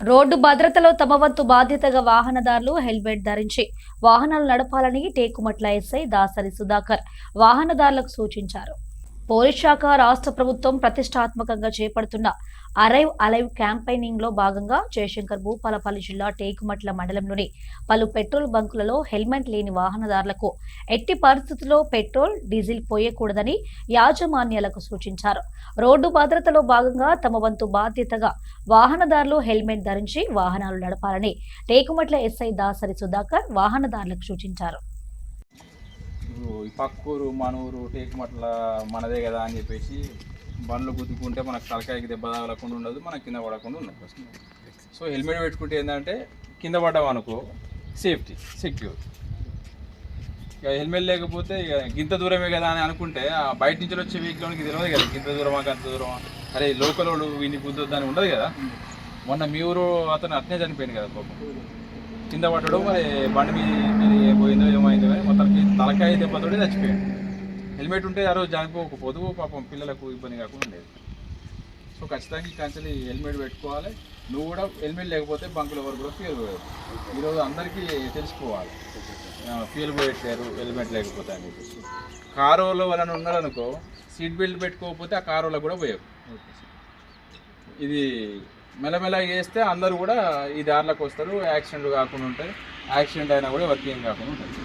Road భద్రతలో తమ వంతు బాధ్యతగా వాహనదారులు హెల్మెట్ ధరించి వాహనాలు నడపాలని టేకుమట్ల ఎస్ఐ దాసరి సుధాకర్ వాహనదారులకు సూచించారు. పోలీస్ శాఖ రాష్ట్ర ప్రభుత్వం ప్రతిష్టాత్మకంగా చేపడుతున్న అరైవ్ అలైవ్ క్యాంపెయినింగ్ లో భాగంగా జయశంకర్ భూపాలపల్లి జిల్లా టేకుమట్ల మండలంలోని పలు పెట్రోల్ బంకులలో హెల్మెట్ లేని వాహనదారులకు ఎట్టి పరిస్థితుల్లో పెట్రోల్ డీజిల్ పోయకూడదని యాజమాన్యాలకు సూచించారు. రోడ్డు భద్రతలో భాగంగా తమ వంతు బాధ్యతగా వాహనదారులు హెల్మెట్ ధరించి వాహనాలు నడపాలని టేకుమట్ల ఎస్ఐ దాసరి సుధాకర్ వాహనదారులకు సూచించారు. ఈ పక్కూరు మన ఊరు టేకుమట్ల మనదే కదా అని చెప్పేసి బండ్లు గుద్దుకుంటే మనకు తలకాయకి దెబ్బ తగలకుండా ఉండదు, మనకు కింద పడకుండా ఉండదు. సో హెల్మెట్ పెట్టుకుంటే ఏంటంటే కింద పడ్డాం అనుకో సేఫ్టీ సెక్యూర్. ఇక హెల్మెట్ లేకపోతే ఇక గింత దూరమే కదా అని అనుకుంటే బయట నుంచి వచ్చే వెహికల్కి తెలియదు కదా గింత దూరమా గంత దూరమా, అరే లోకల్ వాడు వీడిని గుద్దొద్దు అని ఉండదు కదా. మొన్న మీ ఊరు అతను అట్నే చనిపోయింది కదా పాపం, కింద పడ్డాడు, మరి బండి మీద పోయిందో ఏమైందో కానీ మొత్తానికి తలకాయ దెబ్బతోటి చచ్చిపోయాడు. హెల్మెట్ ఉంటే ఆ రోజు చనిపోకపోదు, పాపం పిల్లలకు ఇబ్బంది కాకుండా ఉండేది. సో ఖచ్చితంగా ఈ కంచెలు హెల్మెట్ పెట్టుకోవాలి. నువ్వు కూడా హెల్మెట్ లేకపోతే బంకుల వరకు కూడా ఫ్యూల్ పోయారు. ఈరోజు అందరికీ తెలుసుకోవాలి ఫ్యూల్ పోయట్లేరు హెల్మెట్ లేకపోతే అని చెప్పేసి. కారులో వాళ్ళని ఉన్నారనుకో సీట్ బెల్ట్ పెట్టుకోకపోతే ఆ కారులో కూడా పోయారు. ఇది మెల్లమెల్లగా చేస్తే అందరూ కూడా ఈ దారిలోకి వస్తారు, యాక్సిడెంట్లు కాకుండా ఉంటాయి. యాక్సిడెంట్ అయినా కూడా వర్కింగ్ కాకుండా ఉంటుంది.